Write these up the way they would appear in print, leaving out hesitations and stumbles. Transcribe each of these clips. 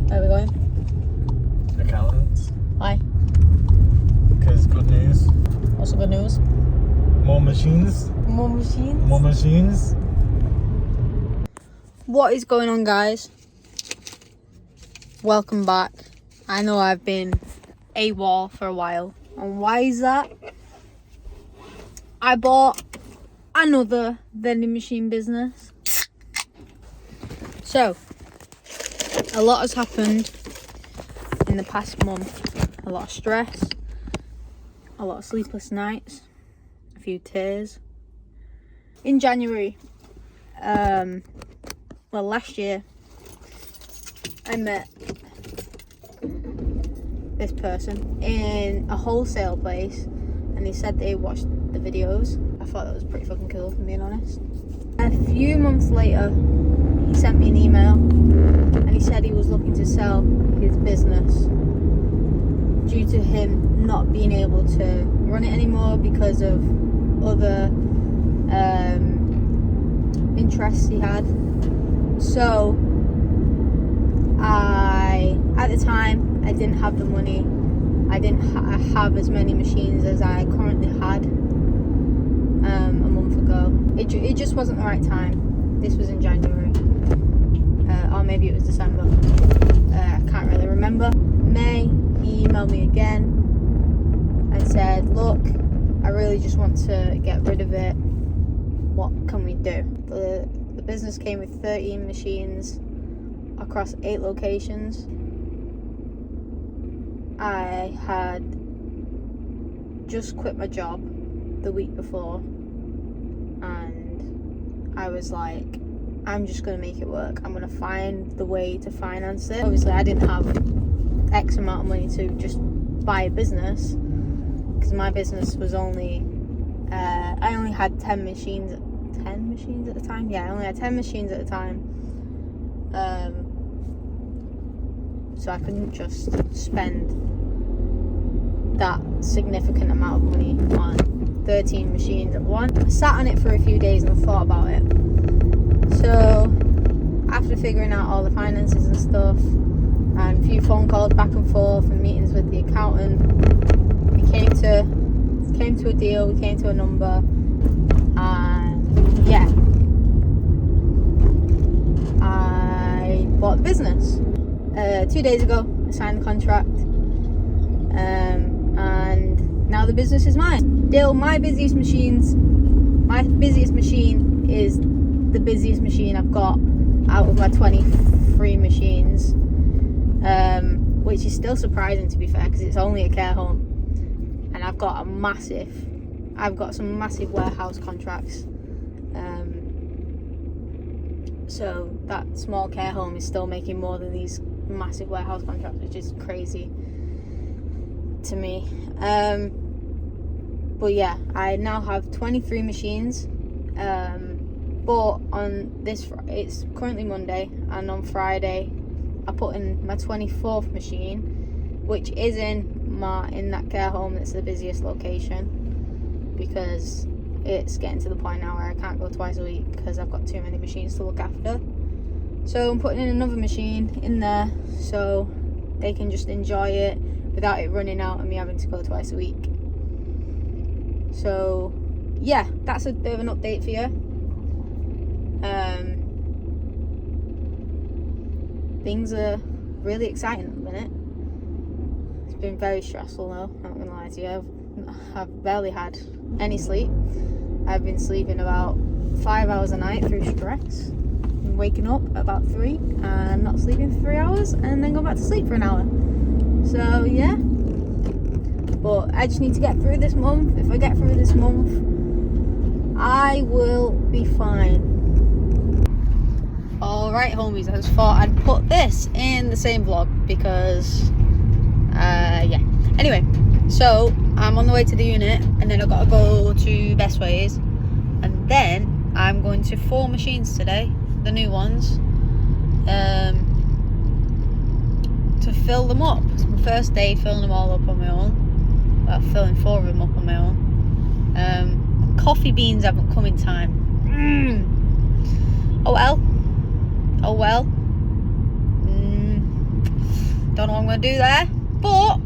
Where are we going? Accountants. Why? Because good news. What's the good news? More machines. More machines? More machines. What is going on, guys? Welcome back. I know I've been AWOL for a while. And why is that? I bought another vending machine business. So, a lot has happened in the past month. A lot of stress, a lot of sleepless nights, a few tears. In January, last year, I met this person in a wholesale place, and he said they watched the videos. I thought that was pretty fucking cool, if I'm being honest. A few months later, he sent me an email, and he said he was looking to sell his business due to him not being able to run it anymore because of other interests he had. So at the time, I didn't have the money. I didn't have as many machines as I currently had a month ago. It just wasn't the right time. This was in January, or maybe it was December. I can't really remember. May, he emailed me again and said, look, I really just want to get rid of it. What can we do? The business came with 13 machines across 8 locations. I had just quit my job the week before, and I was like, I'm just going to make it work. I'm going to find the way to finance it. Obviously, I didn't have X amount of money to just buy a business, because my business was only, I only had 10 machines at the time. Yeah, I only had 10 machines at the time. So I couldn't just spend that significant amount of money on 13 machines at once. I sat on it for a few days and thought about it. So after figuring out all the finances and stuff, and a few phone calls back and forth and meetings with the accountant, we came to a deal, we came to a number, and yeah, I bought the business. 2 days ago, I signed the contract, and now the business is mine. Still, my busiest machine is the busiest machine I've got out of my 23 machines, which is still surprising, to be fair, because it's only a care home, and I've got some massive warehouse contracts. So that small care home is still making more than these massive warehouse contracts, which is crazy to me. But yeah, I now have 23 machines. But on this, it's currently Monday, and on Friday, I put in my 24th machine, which is in that care home that's the busiest location, because it's getting to the point now where I can't go twice a week because I've got too many machines to look after. So I'm putting in another machine in there so they can just enjoy it without it running out and me having to go twice a week. So yeah, that's a bit of an update for you. Things are really exciting at the minute. It's been very stressful though, I'm not gonna lie to you. I've barely had any sleep. I've been sleeping about 5 hours a night through stress, and waking up about 3 and not sleeping for 3 hours, and then going back to sleep for an hour. So yeah, but I just need to get through this month. If I get through this month, I will be fine. Alright homies, I just thought I'd put this in the same vlog because yeah. Anyway, so I'm on the way to the unit, and then I've got to go to Best Ways, and then I'm going to 4 machines today, the new ones, to fill them up. It's my first day filling them all up on my own. Well, filling 4 of them up on my own. Coffee beans haven't come in time. Oh well. Don't know what I'm going to do there. But,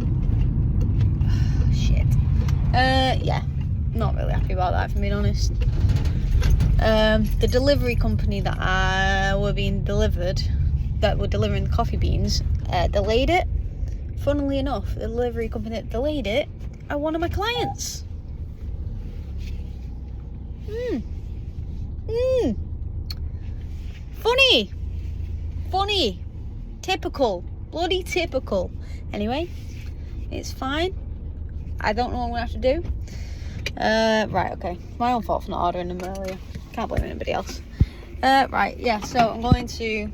shit. Yeah, not really happy about that, if I'm being honest. The delivery company that were being delivered, that were delivering the coffee beans, delayed it. Funnily enough, the delivery company that delayed it are one of my clients. Funny. Typical. Bloody typical. Anyway, it's fine. I don't know what I'm going to have to do. Right, okay. My own fault for not ordering them earlier. Can't blame anybody else. Right, yeah, so I'm going to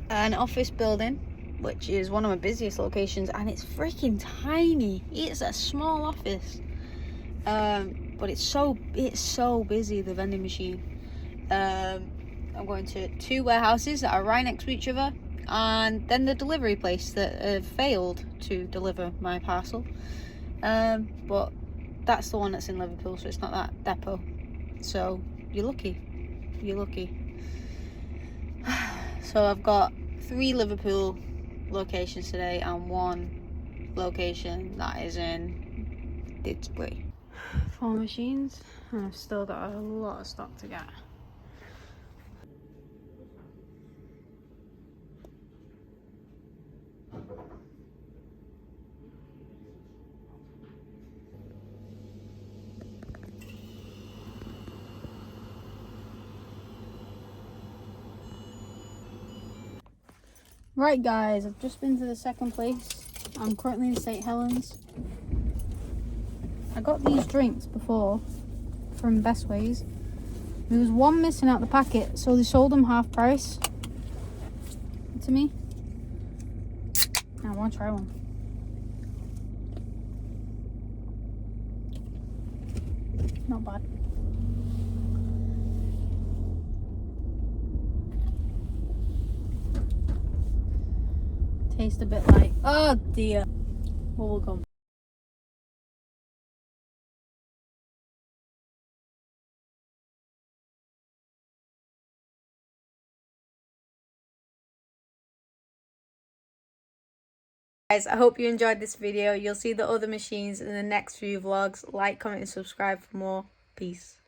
an office building, which is one of my busiest locations, and it's freaking tiny. It's a small office. But it's so busy, the vending machine. I'm going to 2 warehouses that are right next to each other, and then the delivery place that failed to deliver my parcel. But that's the one that's in Liverpool, so it's not that depot. So you're lucky. So I've got 3 Liverpool locations today and 1 location that is in Didsbury. 4 machines, and I've still got a lot of stock to get. Right guys, I've just been to the second place. I'm currently in St. Helens. I got these drinks before from Best Ways. There was one missing out the packet, so they sold them half price to me. I want to try one. Not bad. Tastes a bit like, oh dear, bubblegum. Guys, I hope you enjoyed this video. You'll see the other machines in the next few vlogs. Like, comment and subscribe for more. Peace.